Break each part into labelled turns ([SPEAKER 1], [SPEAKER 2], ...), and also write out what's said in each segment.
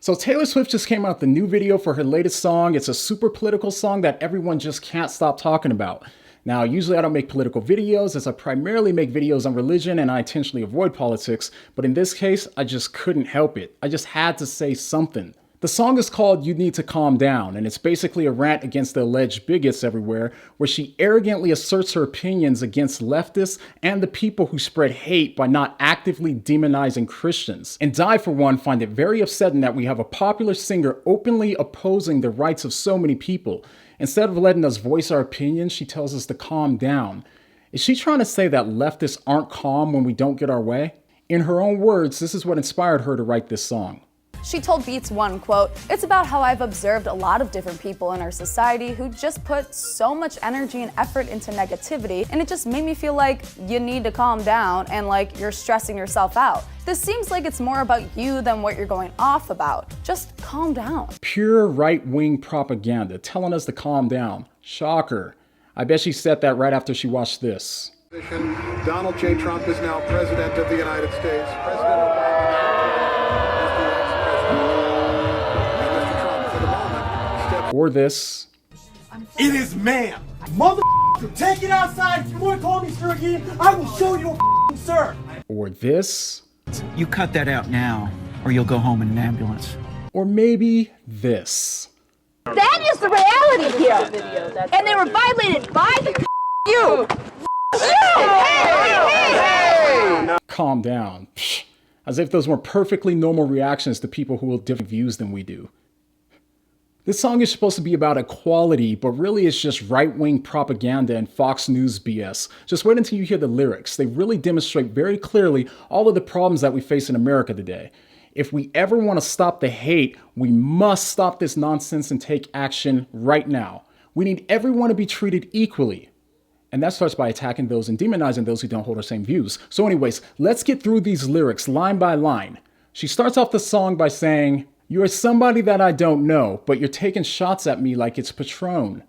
[SPEAKER 1] So Taylor Swift just came out with a new video for her latest song. It's a super political song that everyone just can't stop talking about. Now, usually I don't make political videos as I primarily make videos on religion and I intentionally avoid politics, but in this case, I just couldn't help it. I just had to say something. The song is called You Need to Calm Down, and it's basically a rant against the alleged bigots everywhere, where she arrogantly asserts her opinions against leftists and the people who spread hate by not actively demonizing Christians. And I, for one, find it very upsetting that we have a popular singer openly opposing the rights of so many people. Instead of letting us voice our opinions, she tells us to calm down. Is she trying to say that leftists aren't calm when we don't get our way? In her own words, this is what inspired her to write this song.
[SPEAKER 2] She told Beats One, quote, "It's about how I've observed a lot of different people in our society who just put so much energy and effort into negativity, and it just made me feel like you need to calm down and like you're stressing yourself out. This seems like it's more about you than what you're going off about. Just calm down."
[SPEAKER 1] Pure right-wing propaganda telling us to calm down. Shocker. I bet she said that right after she watched this.
[SPEAKER 3] Donald J. Trump is now President of the United States. President Obama.
[SPEAKER 1] Or this.
[SPEAKER 4] It is ma'am. Motherfucker, take it outside. If you want to call me sir again, I will show you a sir.
[SPEAKER 1] Or this.
[SPEAKER 5] You cut that out now, or you'll go home in an ambulance.
[SPEAKER 1] Or maybe this.
[SPEAKER 6] That is the reality here. And they were violated by the you.
[SPEAKER 1] Calm down. Psh, as if those were perfectly normal reactions to people who hold different views than we do. This song is supposed to be about equality, but really it's just right-wing propaganda and Fox News BS. Just wait until you hear the lyrics. They really demonstrate very clearly all of the problems that we face in America today. If we ever want to stop the hate, we must stop this nonsense and take action right now. We need everyone to be treated equally. And that starts by attacking those and demonizing those who don't hold our same views. So anyways, let's get through these lyrics line by line. She starts off the song by saying, "You are somebody that I don't know, but you're taking shots at me like it's Patron."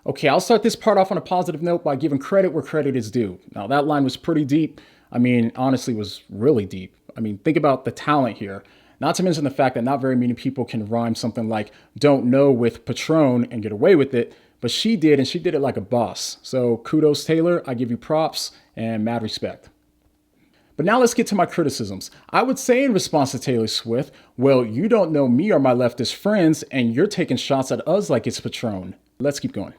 [SPEAKER 1] Okay, I'll start this part off on a positive note by giving credit where credit is due. Now that line was pretty deep. I mean, honestly, was really deep. I mean, think about the talent here. Not to mention the fact that not very many people can rhyme something like "don't know" with Patron and get away with it, but she did, and she did it like a boss. So kudos, Taylor. I give you props and mad respect. But now let's get to my criticisms. I would say in response to Taylor Swift, well, you don't know me or my leftist friends, and you're taking shots at us like it's Patron. Let's keep going.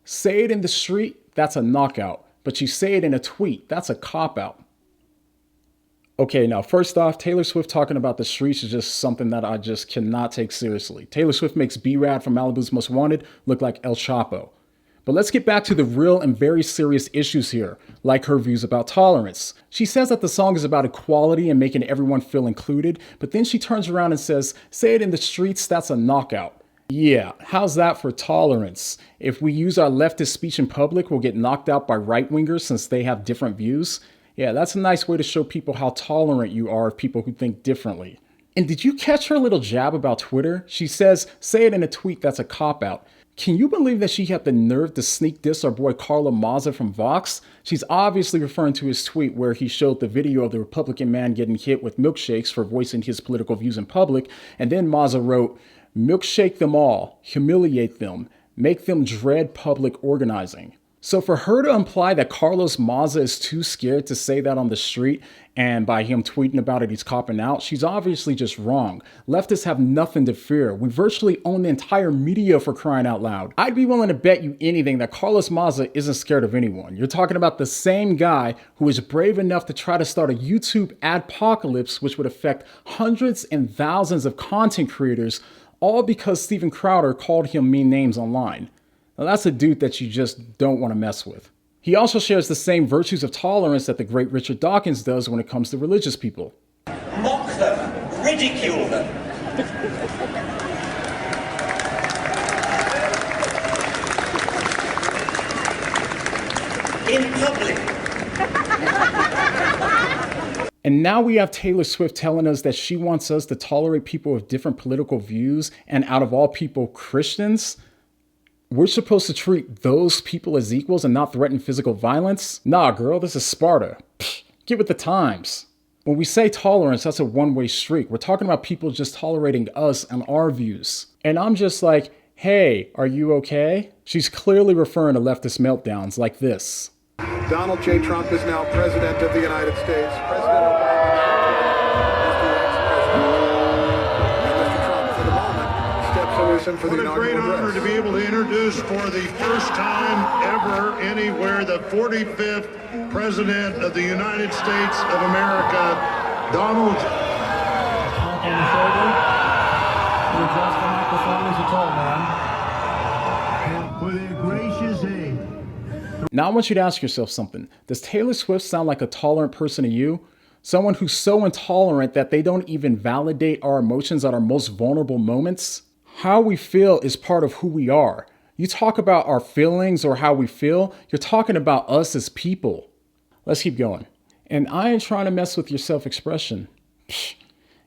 [SPEAKER 1] Say it in the street, that's a knockout. But you say it in a tweet, that's a cop-out. Okay, now first off, Taylor Swift talking about the streets is just something that I just cannot take seriously. Taylor Swift makes B-Rad from Malibu's Most Wanted look like El Chapo. But let's get back to the real and very serious issues here, like her views about tolerance. She says that the song is about equality and making everyone feel included, but then she turns around and says, "Say it in the streets, that's a knockout." Yeah, how's that for tolerance? If we use our leftist speech in public, we'll get knocked out by right-wingers since they have different views. Yeah, that's a nice way to show people how tolerant you are of people who think differently. And did you catch her little jab about Twitter? She says, "Say it in a tweet, that's a cop-out." Can you believe that she had the nerve to sneak diss our boy Carlo Mazza from Vox? She's obviously referring to his tweet where he showed the video of the Republican man getting hit with milkshakes for voicing his political views in public, and then Mazza wrote, "Milkshake them all, humiliate them, make them dread public organizing." So for her to imply that Carlos Mazza is too scared to say that on the street, and by him tweeting about it, he's copping out, she's obviously just wrong. Leftists have nothing to fear. We virtually own the entire media, for crying out loud. I'd be willing to bet you anything that Carlos Mazza isn't scared of anyone. You're talking about the same guy who is brave enough to try to start a YouTube adpocalypse, which would affect hundreds and thousands of content creators, all because Steven Crowder called him mean names online. Now that's a dude that you just don't want to mess with. He also shares the same virtues of tolerance that the great Richard Dawkins does when it comes to religious people.
[SPEAKER 7] Mock them, ridicule them. In public.
[SPEAKER 1] And now we have Taylor Swift telling us that she wants us to tolerate people with different political views, and out of all people, Christians. We're supposed to treat those people as equals and not threaten physical violence? Nah, girl, this is Sparta. Pfft, get with the times. When we say tolerance, that's a one-way street. We're talking about people just tolerating us and our views. And I'm just like, hey, are you okay? She's clearly referring to leftist meltdowns like this.
[SPEAKER 3] Donald J. Trump is now President of the United States. President Obama is the ex-president. And Mr. Trump, for the moment, steps loose in for the
[SPEAKER 8] What a
[SPEAKER 3] inaugural
[SPEAKER 8] great honor
[SPEAKER 3] address.
[SPEAKER 8] to be able to introduce for the first time ever anywhere the 45th President of the United States of America, Donald J.
[SPEAKER 4] Pump on the shoulder. You adjust the microphone as you told, man.
[SPEAKER 8] For their gracious aid.
[SPEAKER 1] Now I want you to ask yourself something. Does Taylor Swift sound like a tolerant person to you? Someone who's so intolerant that they don't even validate our emotions at our most vulnerable moments? How we feel is part of who we are. You talk about our feelings or how we feel, you're talking about us as people. Let's keep going. And I ain't trying to mess with your self-expression.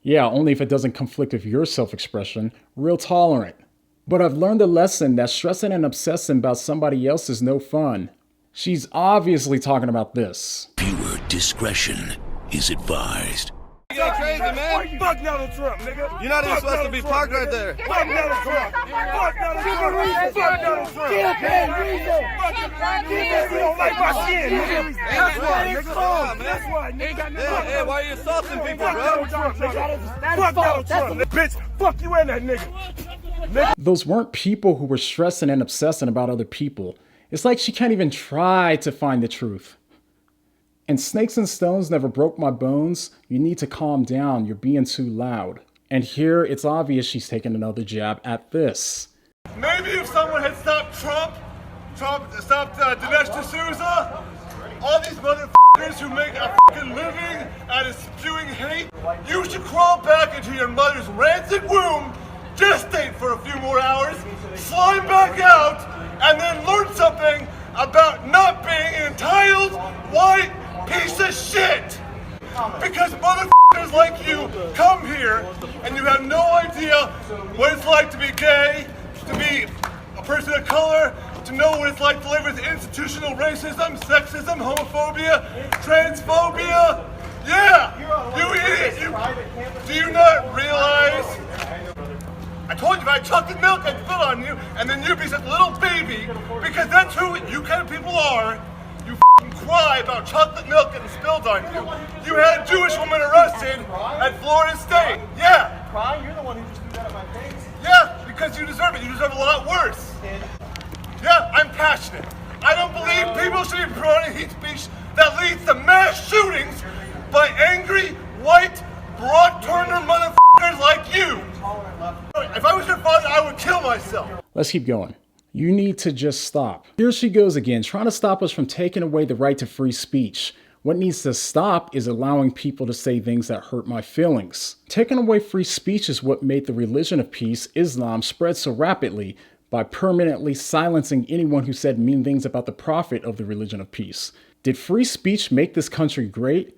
[SPEAKER 1] Yeah, only if it doesn't conflict with your self-expression. Real tolerant. But I've learned a lesson that stressing and obsessing about somebody else is no fun. She's obviously talking about this.
[SPEAKER 9] Viewer discretion is advised.
[SPEAKER 10] You're crazy, man.
[SPEAKER 4] Fuck Donald Trump, nigga.
[SPEAKER 10] You're not even supposed to be parked right there.
[SPEAKER 4] Fuck Donald Trump. Fuck Donald Trump. Fuck Donald Trump. You don't like my shit, nigga. That's why, nigga. That's why, nigga.
[SPEAKER 10] Hey, why are you assaulting people, bro?
[SPEAKER 4] Fuck Donald Trump, nigga. Fuck Donald Trump, bitch. Fuck you and that nigga.
[SPEAKER 1] Those weren't people who were stressing and obsessing about other people. It's like she can't even try to find the truth. And snakes and stones never broke my bones. You need to calm down. You're being too loud. And here it's obvious she's taking another jab at this.
[SPEAKER 4] Maybe if someone had stopped Trump stopped Dinesh D'Souza, all these motherfuckers who make a fucking living out of spewing hate, you should crawl back into your mother's rancid womb, gestate for a few more hours, slime back out, and then learn something about not being an entitled white piece of shit. Because motherfuckers like you come here and you have no idea what it's like to be gay, to be a person of color, to know what it's like to live with institutional racism, sexism, homophobia, transphobia. Yeah, you idiot. Do you not realize? I told you if I had chocolate milk, I'd spill on you, and then you'd be such a little baby, because that's who you kind of people are. You cry about chocolate milk getting spilled on you. You had a Jewish woman arrested at Florida State. Yeah.
[SPEAKER 3] Crying? You're the one who just threw that at my face.
[SPEAKER 4] Yeah, because you deserve it. You deserve a lot worse. Yeah, I'm passionate. I don't believe people should be promoting hate speech that leads to mass shootings by angry, white, broad-turner motherfuckers like you. If I was your father, I would kill myself.
[SPEAKER 1] Let's keep going. You need to just stop. Here she goes again, trying to stop us from taking away the right to free speech. What needs to stop is allowing people to say things that hurt my feelings. Taking away free speech is what made the religion of peace, Islam, spread so rapidly by permanently silencing anyone who said mean things about the prophet of the religion of peace. Did free speech make this country great?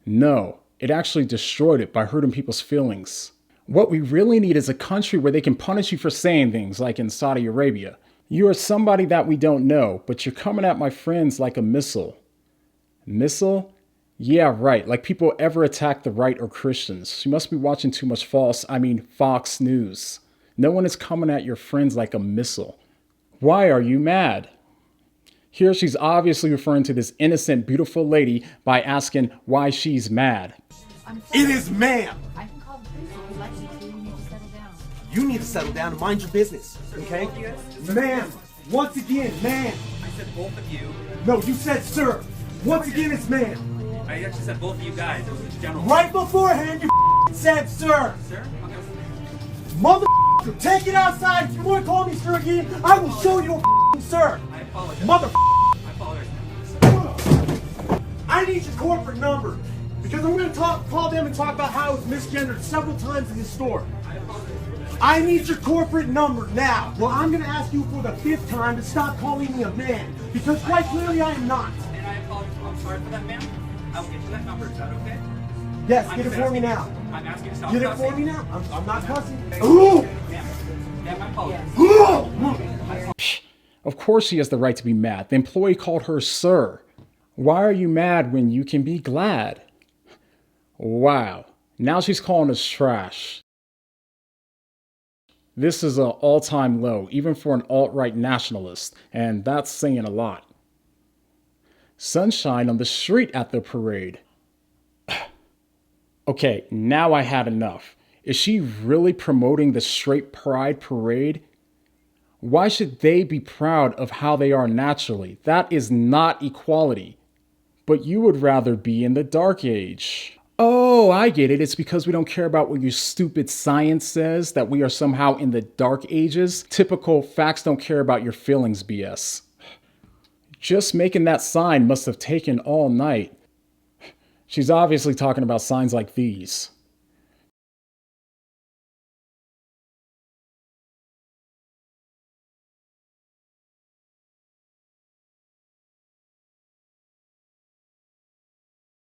[SPEAKER 1] No, it actually destroyed it by hurting people's feelings. What we really need is a country where they can punish you for saying things like in Saudi Arabia. You are somebody that we don't know, but you're coming at my friends like a missile. Missile? Yeah, right. Like people ever attack the right or Christians. You must be watching too much Fox News. No one is coming at your friends like a missile. Why are you mad? Here she's obviously referring to this innocent, beautiful lady by asking why she's mad.
[SPEAKER 4] It is ma'am.
[SPEAKER 6] I can call the police if you'd like me to. You need to settle down.
[SPEAKER 4] You need to settle down and mind your business, okay? Ma'am, once again, ma'am.
[SPEAKER 11] I said both of you.
[SPEAKER 4] No, you said sir. Once again, it's ma'am.
[SPEAKER 11] I actually said both of you guys. It was just general.
[SPEAKER 4] Right beforehand, you said sir.
[SPEAKER 11] Sir? Okay.
[SPEAKER 4] Mother, take it outside. If you want to call me sir again, I will show you a sir.
[SPEAKER 11] I apologize.
[SPEAKER 4] Mother.
[SPEAKER 11] I apologize.
[SPEAKER 4] I need your corporate number because I'm going to call them and talk about how it was misgendered several times in this store. I need your corporate number now. Well, I'm going to ask you for the 5th time to stop calling me a man because quite clearly I am not.
[SPEAKER 11] And I apologize. I'm sorry for that, ma'am. I will get you that number. Is that okay?
[SPEAKER 4] Yes, get it for me now.
[SPEAKER 11] I'm asking you to stop
[SPEAKER 4] Get it
[SPEAKER 11] cussing.
[SPEAKER 4] for me now. I'm not cussing. Ooh!
[SPEAKER 11] Ma'am, I apologize.
[SPEAKER 4] Ooh!
[SPEAKER 1] Of course she has the right to be mad. The employee called her sir. Why are you mad when you can be glad? Wow. Now she's calling us trash. This is an all-time low, even for an alt-right nationalist, and that's saying a lot. Sunshine on the street at the parade. Okay, now I had enough. Is she really promoting the straight pride parade? Why should they be proud of how they are naturally? That is not equality. But you would rather be in the dark age. Oh, I get it. It's because we don't care about what your stupid science says, that we are somehow in the dark ages. Typical facts don't care about your feelings BS. Just making that sign must have taken all night. She's obviously talking about signs like these.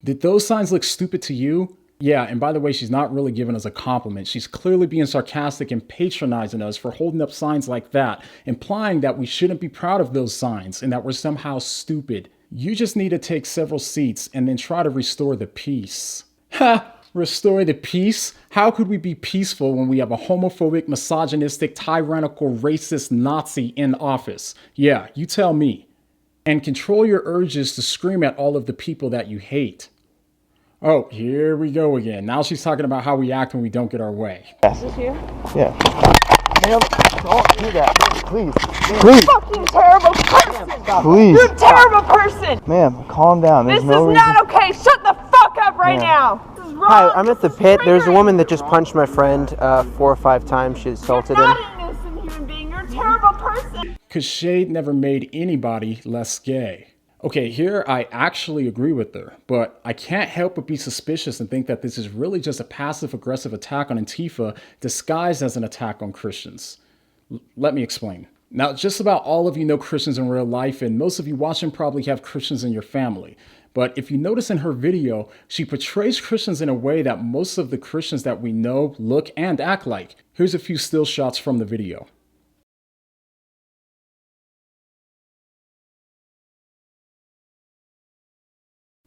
[SPEAKER 1] Did those signs look stupid to you? Yeah, and by the way, she's not really giving us a compliment. She's clearly being sarcastic and patronizing us for holding up signs like that, implying that we shouldn't be proud of those signs and that we're somehow stupid. You just need to take several seats and then try to restore the peace. Ha! Restore the peace? How could we be peaceful when we have a homophobic, misogynistic, tyrannical, racist Nazi in office? Yeah, you tell me. And control your urges to scream at all of the people that you hate. Oh, here we go again. Now she's talking about how we act when we don't get our way.
[SPEAKER 12] Is this you? Yeah. Ma'am, don't do that. Please. Please.
[SPEAKER 6] Fucking terrible person!
[SPEAKER 12] Please.
[SPEAKER 6] You're a terrible person!
[SPEAKER 12] Ma'am, calm down. There's
[SPEAKER 6] This
[SPEAKER 12] no
[SPEAKER 6] is
[SPEAKER 12] reason.
[SPEAKER 6] not okay! Shut the fuck up right now! This is wrong!
[SPEAKER 13] Hi, I'm at the
[SPEAKER 6] This is
[SPEAKER 13] pit. There's a
[SPEAKER 6] triggering.
[SPEAKER 13] woman that just punched my friend 4 or 5 times. She assaulted
[SPEAKER 6] You're
[SPEAKER 13] him.
[SPEAKER 6] not an innocent human being. You're a terrible person!
[SPEAKER 1] Because shade never made anybody less gay. Okay, here I actually agree with her, but I can't help but be suspicious and think that this is really just a passive-aggressive attack on Antifa disguised as an attack on Christians. Let me explain. Now, just about all of you know Christians in real life, and most of you watching probably have Christians in your family. But if you notice in her video, she portrays Christians in a way that most of the Christians that we know look and act like. Here's a few still shots from the video.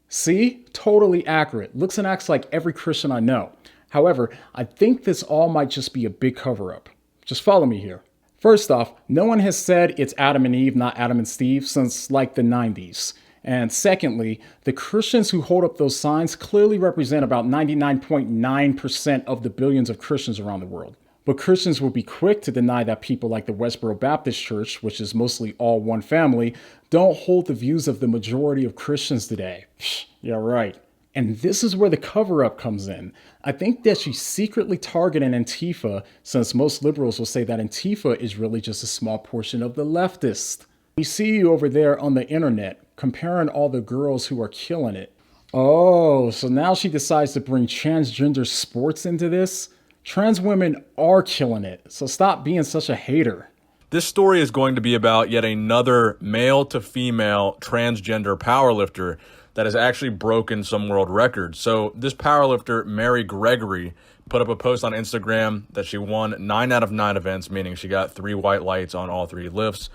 [SPEAKER 1] See? Totally accurate. Looks and acts like every Christian I know. However, I think this all might just be a big cover-up. Just follow me here. First off, no one has said it's Adam and Eve, not Adam and Steve, since like the 90s. And secondly, the Christians who hold up those signs clearly represent about 99.9% of the billions of Christians around the world. But Christians will be quick to deny that people like the Westboro Baptist Church, which is mostly all one family, don't hold the views of the majority of Christians today. Yeah, right. And this is where the cover-up comes in. I think that she's secretly targeting Antifa, since most liberals will say that Antifa is really just a small portion of the leftists. We see you over there on the internet, comparing all the girls who are killing it. Oh, so now she decides to bring transgender sports into this? Trans women are killing it, so stop being such a hater.
[SPEAKER 14] This story is going to be about yet another male-to-female transgender powerlifter that has actually broken some world records. So this powerlifter, Mary Gregory, put up a post on Instagram that she won 9 out of 9 events, meaning she got 3 white lights on all 3 lifts,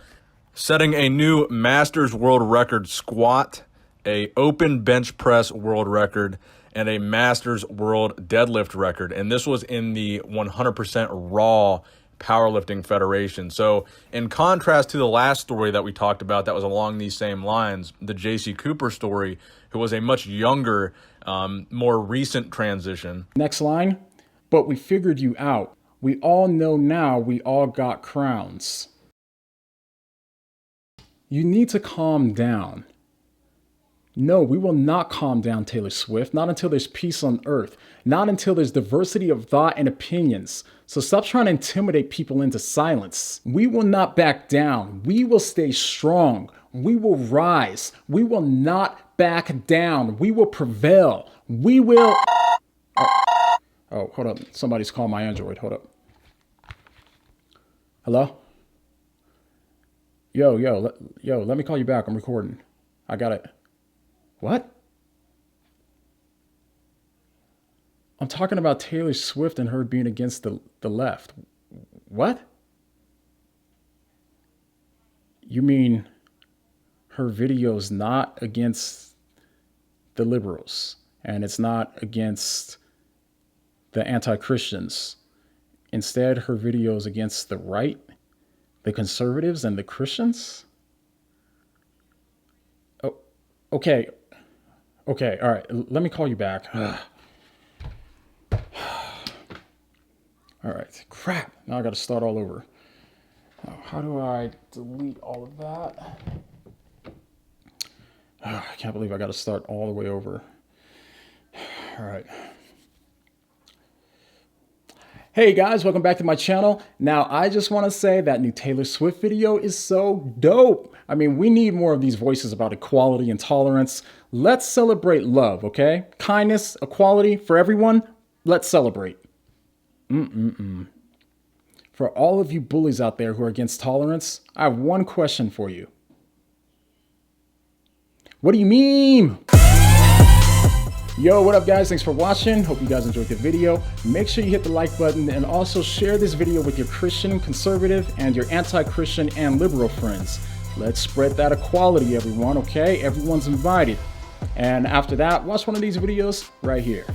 [SPEAKER 14] setting a new Masters world record squat, a open bench press world record, and a Masters world deadlift record. And this was in the 100% raw powerlifting federation. So in contrast to the last story that we talked about that was along these same lines, the JC Cooper story, who was a much younger, more recent transition.
[SPEAKER 1] Next line. But we figured you out. We all know now we all got crowns. You need to calm down. No, we will not calm down, Taylor Swift, not until there's peace on earth, not until there's diversity of thought and opinions. So stop trying to intimidate people into silence. We will not back down. We will stay strong. We will rise. We will not back down. We will prevail. We will... Oh, hold up. Somebody's calling my Android. Hold up. Hello? Yo, let me call you back. I'm recording. I got it. What? I'm talking about Taylor Swift and her being against the left. What? You mean her video's not against the liberals? And it's not against the anti-Christians. Instead, her video is against the right, the conservatives, and the Christians. Oh, okay. Okay, all right. Let me call you back. All right. Crap. Now I got to start all over. How do I delete all of that? I can't believe I got to start all the way over. All right. Hey guys, welcome back to my channel. Now, I just want to say that new Taylor Swift video is so dope. I mean, we need more of these voices about equality and tolerance. Let's celebrate love, okay? Kindness, equality for everyone. Let's celebrate. For all of you bullies out there who are against tolerance, I have one question for you. What do you mean? Yo, what up guys? Thanks for watching. Hope you guys enjoyed the video. Make sure you hit the like button and also share this video with your Christian, conservative, and your anti-Christian and liberal friends. Let's spread that equality, everyone, okay? Everyone's invited. And after that, watch one of these videos right here.